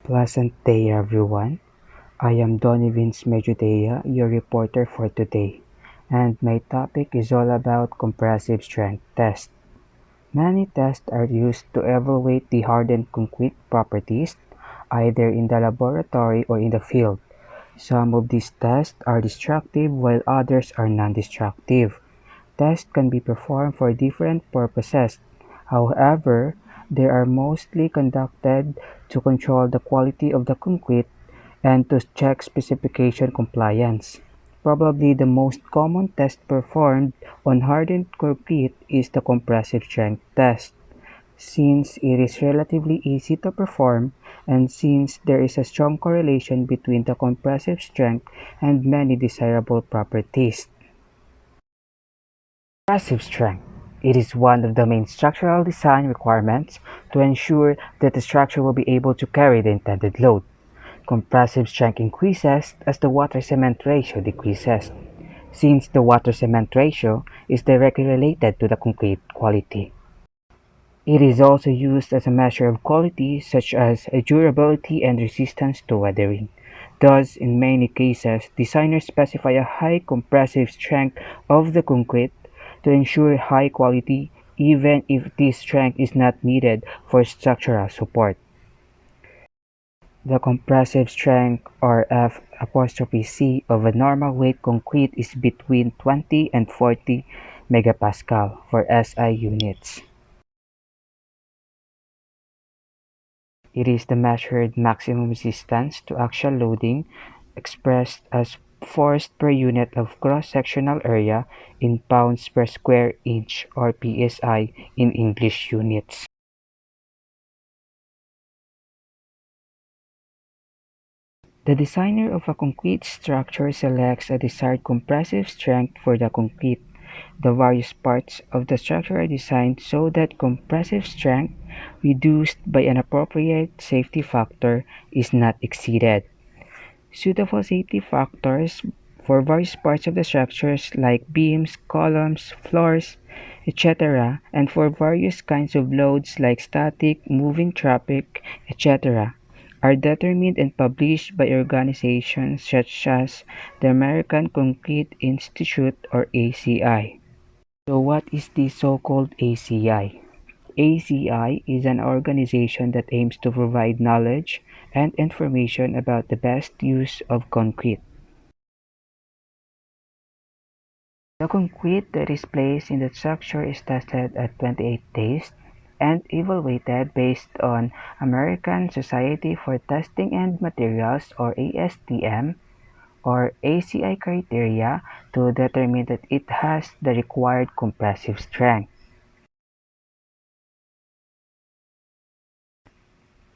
Pleasant day, everyone. I am Donny Vince Medjudea, your reporter for today, and my topic is all about compressive strength test. Many tests are used to evaluate the hardened concrete properties, either in the laboratory or in the field. Some of these tests are destructive while others are non-destructive. Tests can be performed for different purposes. However, they are mostly conducted to control the quality of the concrete and to check specification compliance. Probably the most common test performed on hardened concrete is the compressive strength test. Since it is relatively easy to perform, and since there is a strong correlation between the compressive strength and many desirable properties. Compressive strength. It is one of the main structural design requirements to ensure that the structure will be able to carry the intended load. Compressive strength increases as the water-cement ratio decreases, since the water-cement ratio is directly related to the concrete quality. It is also used as a measure of quality such as durability and resistance to weathering. Thus, in many cases, designers specify a high compressive strength of the concrete to ensure high quality even if this strength is not needed for structural support. The compressive strength or F'(C) of a normal weight concrete is between 20 and 40 megapascal for SI units. It is the measured maximum resistance to axial loading expressed as force per unit of cross-sectional area in pounds per square inch or PSI in English units. The designer of a concrete structure selects a desired compressive strength for the concrete. The various parts of the structure are designed so that compressive strength, reduced by an appropriate safety factor, is not exceeded. Suitable safety factors for various parts of the structures like beams, columns, floors, etc., and for various kinds of loads like static, moving traffic, etc., are determined and published by organizations such as the American Concrete Institute or ACI. So what is the so-called ACI? ACI is an organization that aims to provide knowledge and information about the best use of concrete. The concrete that is placed in the structure is tested at 28 days and evaluated based on American Society for Testing and Materials or ASTM or ACI criteria to determine that it has the required compressive strength.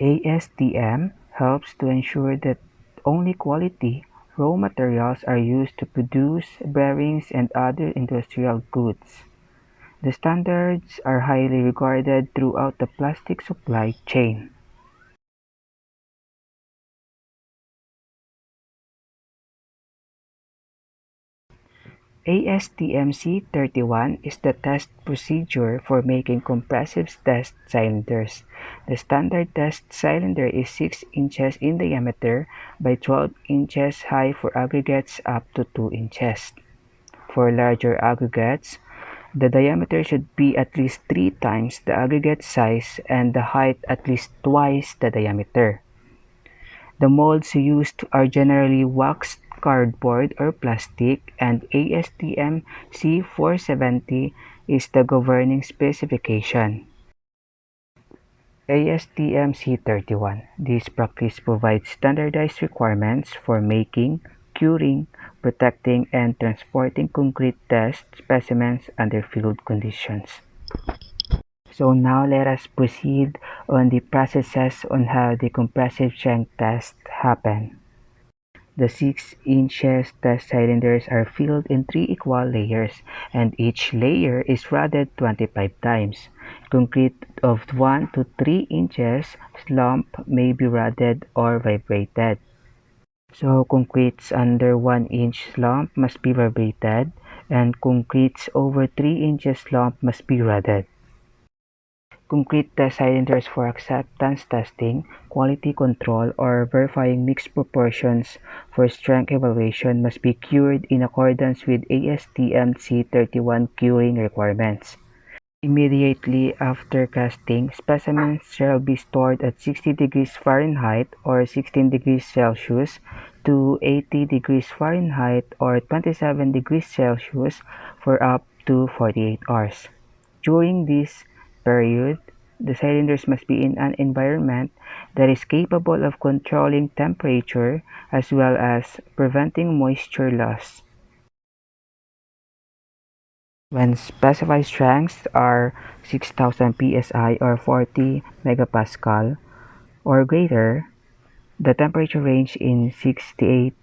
ASTM helps to ensure that only quality raw materials are used to produce bearings and other industrial goods. The standards are highly regarded throughout the plastic supply chain. ASTM C31 is the test procedure for making compressive test cylinders. The standard test cylinder is 6 inches in diameter by 12 inches high for aggregates up to 2 inches. For larger aggregates, the diameter should be at least 3 times the aggregate size and the height at least twice the diameter. The molds used are generally waxed cardboard or plastic, and ASTM C470 is the governing specification. ASTM C31. This practice provides standardized requirements for making, curing, protecting, and transporting concrete test specimens under field conditions. So now let us proceed on the processes on how the compressive strength test happen. The 6 inches test cylinders are filled in 3 equal layers, and each layer is rodded 25 times. Concrete of 1 to 3 inches slump may be rodded or vibrated. So concretes under 1 inch slump must be vibrated, and concretes over 3 inches slump must be rodded. Concrete test cylinders for acceptance testing, quality control, or verifying mixed proportions for strength evaluation must be cured in accordance with ASTM C31 curing requirements. Immediately after casting, specimens shall be stored at 60 degrees Fahrenheit or 16 degrees Celsius to 80 degrees Fahrenheit or 27 degrees Celsius for up to 48 hours. During this period, the cylinders must be in an environment that is capable of controlling temperature as well as preventing moisture loss. When specified strengths are 6,000 psi or 40 megapascal or greater, the temperature range in 68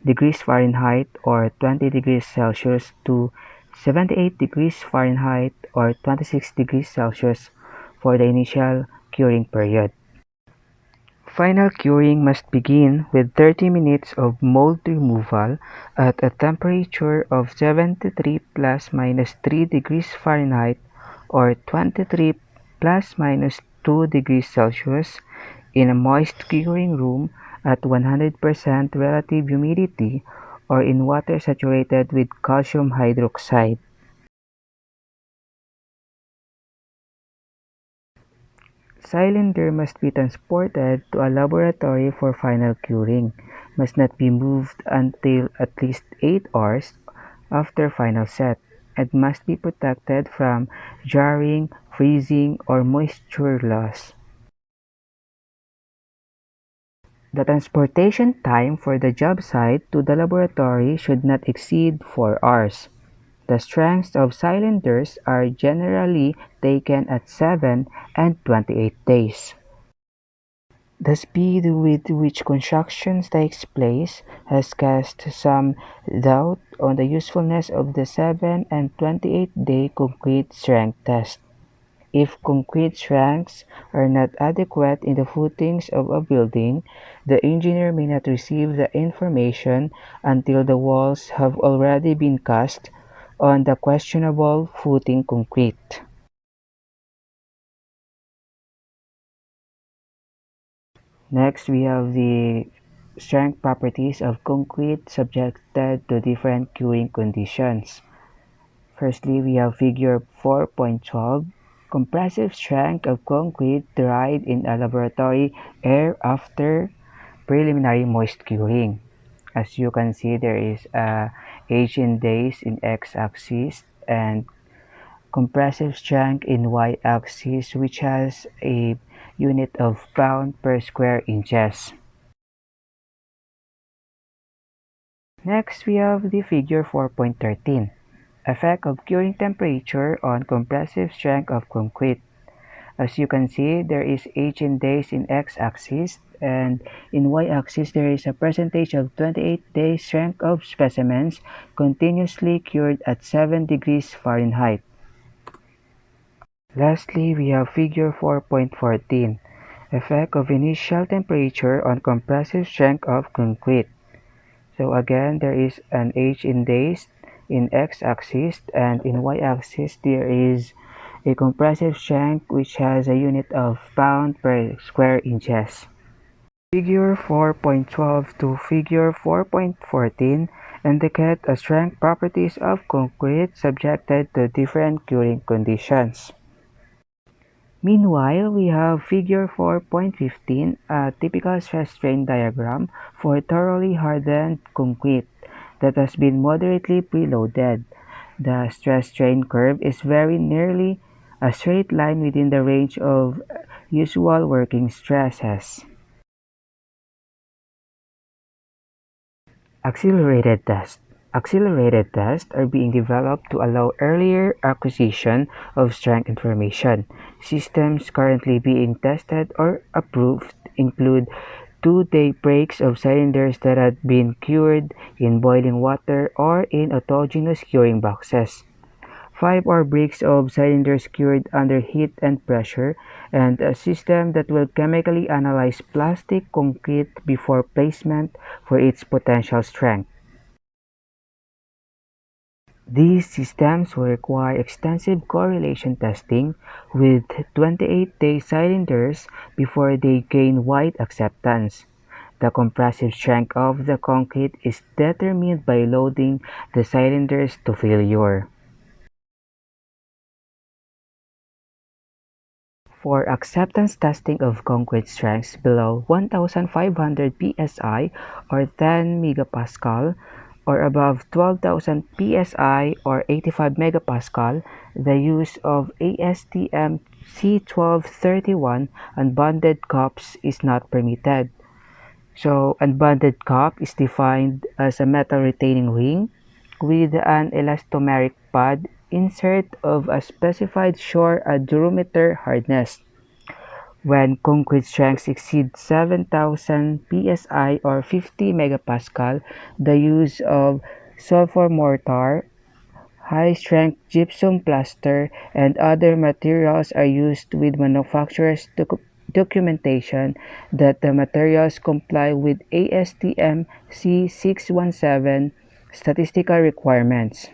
degrees Fahrenheit or 20 degrees Celsius to 78 degrees Fahrenheit or 26 degrees Celsius for the initial curing period. Final curing must begin with 30 minutes of mold removal at a temperature of 73 plus minus 3 degrees Fahrenheit or 23 plus minus 2 degrees Celsius in a moist curing room at 100% relative humidity or in water saturated with calcium hydroxide. Cylinder must be transported to a laboratory for final curing, must not be moved until at least 8 hours after final set, and must be protected from jarring, freezing, or moisture loss. The transportation time for the job site to the laboratory should not exceed 4 hours. The strengths of cylinders are generally taken at 7 and 28 days. The speed with which construction takes place has cast some doubt on the usefulness of the 7 and 28-day concrete strength test. If concrete strengths are not adequate in the footings of a building, the engineer may not receive the information until the walls have already been cast on the questionable footing concrete. Next, we have the strength properties of concrete subjected to different curing conditions. Firstly, we have figure 4.12, compressive strength of concrete derived in a laboratory air after preliminary moist curing. As you can see, there is a age in days in x-axis and compressive strength in y-axis, which has a unit of pound per square inches. Next, we have the figure 4.13, effect of curing temperature on compressive strength of concrete. As you can see, there is age in days in x-axis, and in y-axis there is a percentage of 28-day strength of specimens continuously cured at 7 degrees Fahrenheit. Lastly, we have figure 4.14, effect of initial temperature on compressive strength of concrete. So again, there is an age in days in x-axis, and in y-axis there is a compressive strength which has a unit of pound per square inches. Figure 4.12 to figure 4.14 indicate the strength properties of concrete subjected to different curing conditions. Meanwhile, we have figure 4.15, a typical stress strain diagram for thoroughly hardened concrete that has been moderately preloaded. The stress strain curve is very nearly a straight line within the range of usual working stresses. Accelerated tests. Accelerated tests are being developed to allow earlier acquisition of strength information. Systems currently being tested or approved include 2-day breaks of cylinders that had been cured in boiling water or in autogenous curing boxes. 5-hour breaks of cylinders cured under heat and pressure, and a system that will chemically analyze plastic concrete before placement for its potential strength. These systems will require extensive correlation testing with 28-day cylinders before they gain wide acceptance. The compressive strength of the concrete is determined by loading the cylinders to failure. For acceptance testing of concrete strengths below 1,500 psi or 10 megapascal or above 12,000 psi or 85 megapascal, the use of ASTM C1231 unbonded cups is not permitted. So, unbonded cup is defined as a metal retaining ring with an elastomeric pad insert of a specified shore durometer hardness. When concrete strengths exceed 7,000 psi or 50 megapascal, the use of sulfur mortar, high-strength gypsum plaster, and other materials are used with manufacturers' documentation that the materials comply with ASTM C617 statistical requirements.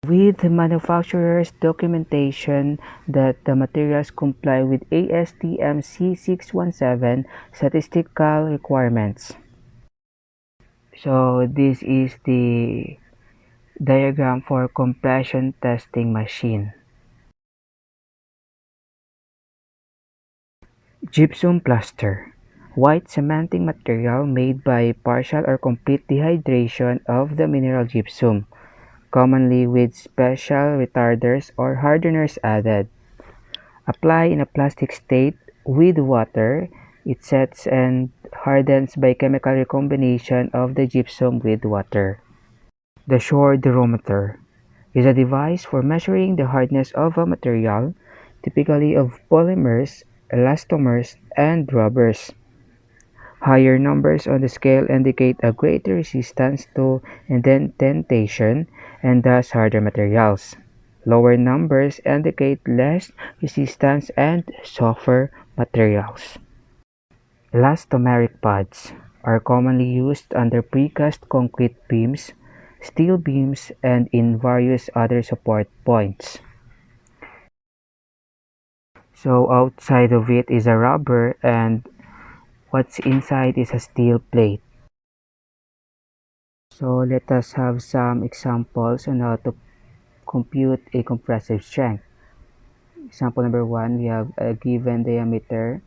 With the manufacturer's documentation that the materials comply with ASTM C617 statistical requirements. So this is the diagram for compression testing machine. Gypsum plaster. White cementing material made by partial or complete dehydration of the mineral gypsum, commonly with special retarders or hardeners added. Apply in a plastic state with water. It sets and hardens by chemical recombination of the gypsum with water. The shore durometer is a device for measuring the hardness of a material, typically of polymers, elastomers, and rubbers. Higher numbers on the scale indicate a greater resistance to indentation and thus harder materials. Lower numbers indicate less resistance and softer materials. Elastomeric pads are commonly used under precast concrete beams, steel beams, and in various other support points. So outside of it is a rubber and what's inside is a steel plate. So let us have some examples on how to compute a compressive strength. Example number 1, we have a given diameter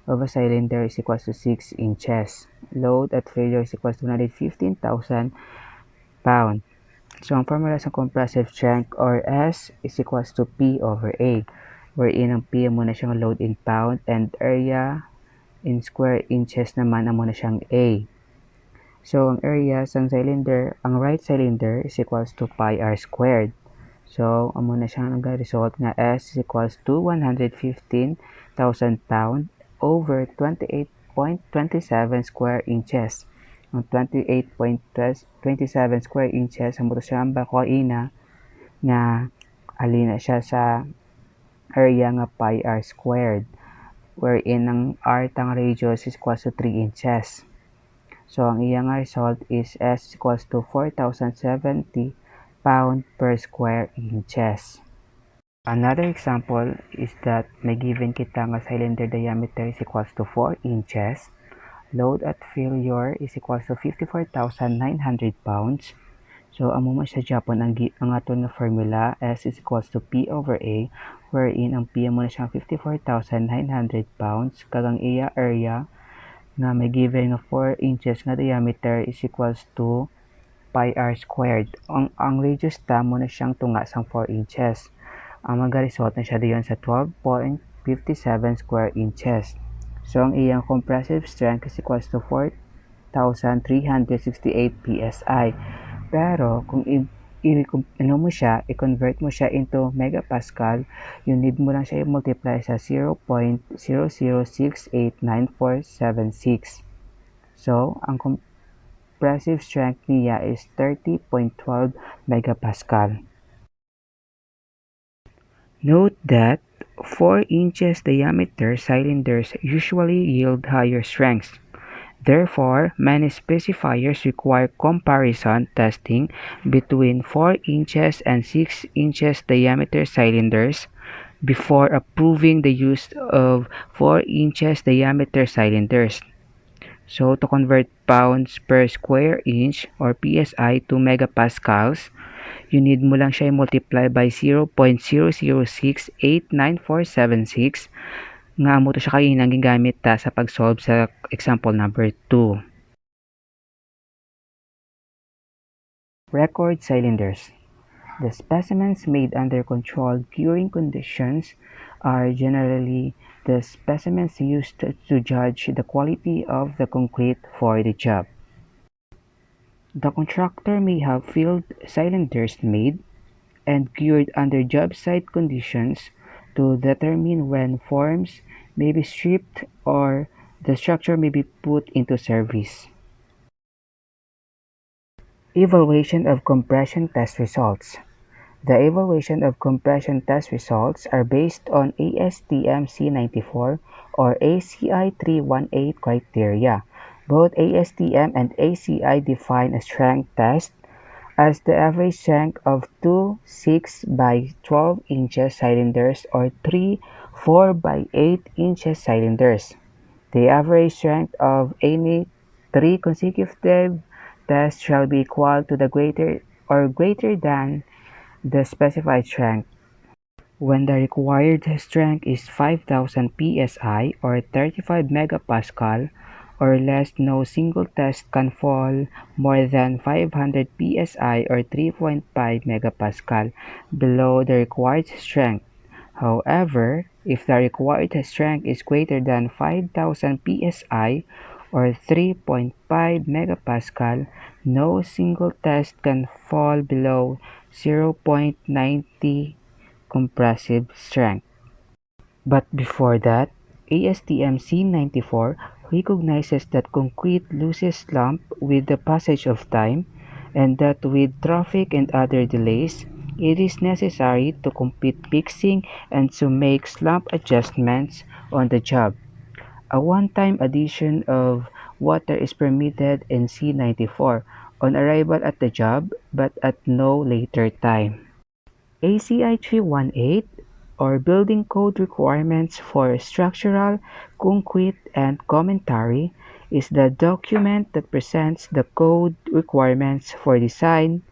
of a cylinder is equal to 6 inches. Load at failure is equal to 115,000 pounds. So ang formula sa compressive strength or S is equals to P over A, wherein ang P muna siyang load in pound and area in square inches naman ang muna siyang A. So ang area sa cylinder, ang right cylinder is equals to pi r squared. So ang muna siyang nag-result nga S is equals to 115,000 pound over 28.27 square inches. Ang 28.27 square inches ang buto siya ang bakuina nga alina siya sa area nga pi r squared, wherein ang r tang radius is equals to 3 inches. So ang iyang result is S equals to 4,070 pound per square inches. Another example is that may given kita nga cylinder diameter is equals to 4 inches. Load at failure is equals to 54,900 pounds. So, amo man siya Japon ang aton nga formula S is equals to P over A, wherein ang P mo na siyang 54,900 pounds, kagang iya area na may given nga 4 inches nga diameter is equals to pi r squared. Ang radius ta mo na siyang tunga sang 4 inches. Ang mag-result na siya diyon sa 12.57 square inches. So, ang iyang compressive strength is equals to 4,368 psi. Pero, kung i-convert mo siya into megapascal, you need mo lang siya i-multiply sa 0.00689476. So, ang compressive strength niya is 30.12 megapascal. Note that 4 inches diameter cylinders usually yield higher strengths Therefore, many specifiers require comparison testing between 4 inches and 6 inches diameter cylinders before approving the use of 4 inches diameter cylinders. So to convert pounds per square inch or PSI to megapascals, you need mo lang siya i-multiply by 0.006894476 nga mo to siya kayo gigamit ta sa pag-solve sa example number 2. Record cylinders. The specimens made under controlled curing conditions are generally the specimens used to judge the quality of the concrete for the job. The contractor may have field cylinders made and cured under job site conditions to determine when forms may be stripped or the structure may be put into service. Evaluation of compression test results. The evaluation of compression test results are based on ASTM C94 or ACI 318 criteria. Both ASTM and ACI define a strength test as the average strength of two 6 by 12 inches cylinders or three 4 by 8 inches cylinders. The average strength of any three consecutive tests shall be equal to the greater than the specified strength. When the required strength is 5,000 psi or 35 megapascal or less, no single test can fall more than 500 psi or 3.5 megapascal below the required strength. However, if the required strength is greater than 5,000 psi or 3.5 megapascal, no single test can fall below 0.90 compressive strength. But before that, ASTM C94 recognizes that concrete loses slump with the passage of time and that with traffic and other delays, it is necessary to complete fixing and to make slump adjustments on the job. A one-time addition of water is permitted in C94 on arrival at the job but at no later time. ACI 318 or Building Code Requirements for Structural, Concrete, and Commentary is the document that presents the code requirements for design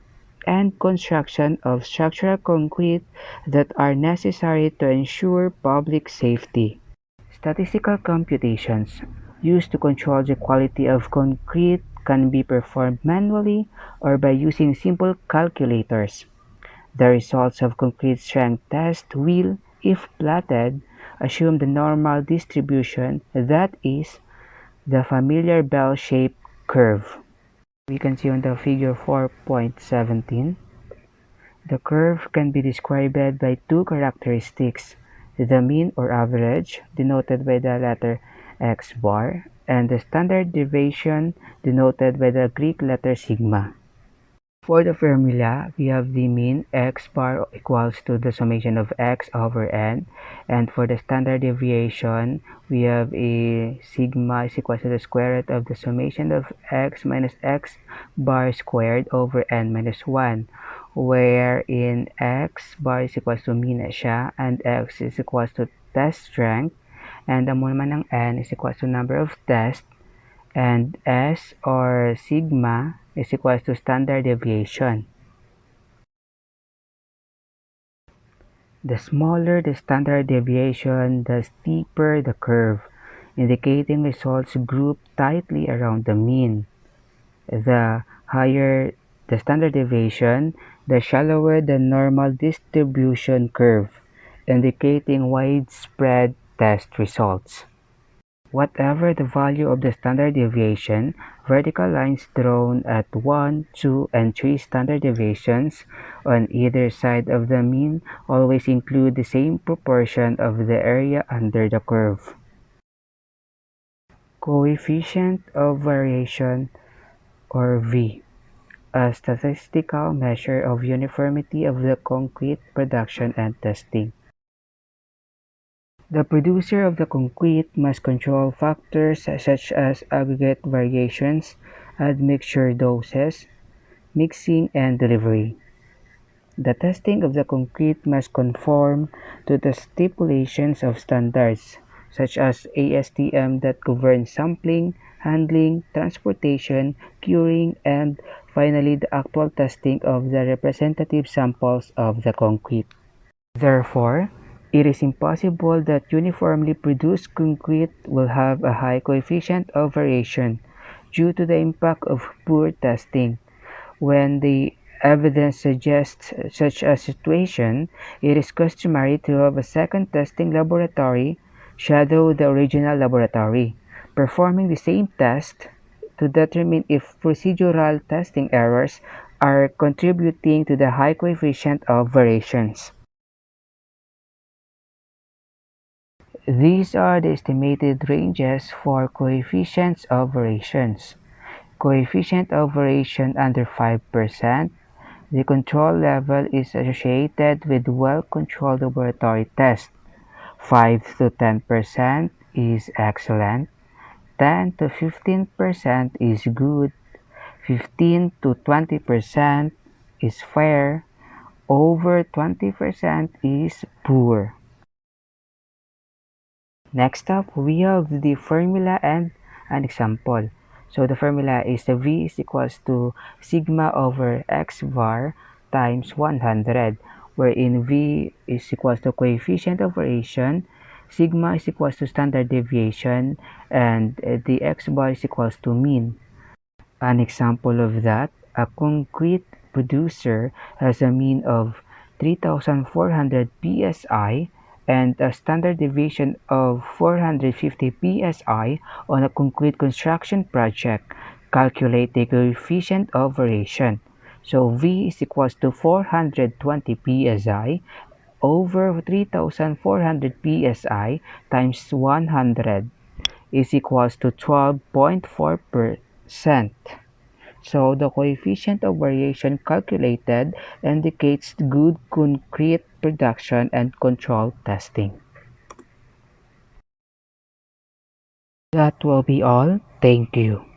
and construction of structural concrete that are necessary to ensure public safety. Statistical computations used to control the quality of concrete can be performed manually or by using simple calculators. The results of concrete strength test will, if plotted, assume the normal distribution, that is, the familiar bell-shaped curve. We can see on the figure 4.17. The curve can be described by two characteristics, the mean or average, denoted by the letter x bar, and the standard deviation, denoted by the Greek letter sigma. For the formula, we have the mean x bar equals to the summation of x over n, and for the standard deviation, we have a sigma is equal to the square root of the summation of x minus x bar squared over n minus 1, wherein x bar is equal to mean siya, and x is equal to test strength, and ang naman ng n is equal to number of tests, and S or sigma is equal to standard deviation. The smaller the standard deviation, the steeper the curve, indicating results grouped tightly around the mean. The higher the standard deviation, the shallower the normal distribution curve, indicating widespread test results. Whatever the value of the standard deviation, vertical lines drawn at 1, 2, and 3 standard deviations on either side of the mean always include the same proportion of the area under the curve. Coefficient of variation, or V, a statistical measure of uniformity of the concrete production and testing. The producer of the concrete must control factors such as aggregate variations, admixture doses, mixing, and delivery. The testing of the concrete must conform to the stipulations of standards, such as ASTM that govern sampling, handling, transportation, curing, and finally the actual testing of the representative samples of the concrete. Therefore, it is impossible that uniformly produced concrete will have a high coefficient of variation due to the impact of poor testing. When the evidence suggests such a situation, it is customary to have a second testing laboratory shadow the original laboratory, performing the same test to determine if procedural testing errors are contributing to the high coefficient of variations. These are the estimated ranges for coefficients of variations. Coefficient of variation under 5%. The control level is associated with well-controlled laboratory tests. 5 to 10% is excellent. 10 to 15% is good. 15 to 20% is fair. Over 20% is poor. Next up, we have the formula and an example. So the formula is the V is equals to sigma over x var times 100, wherein V is equals to coefficient of variation, sigma is equals to standard deviation, and the x bar is equals to mean. An example of that, a concrete producer has a mean of 3,400 psi and a standard deviation of 450 psi on a concrete construction project. Calculate the coefficient of variation. So V is equals to 420 psi over 3,400 psi times 100 is equals to 12.4%. So the coefficient of variation calculated indicates good concrete production and control testing. That will be all. Thank you.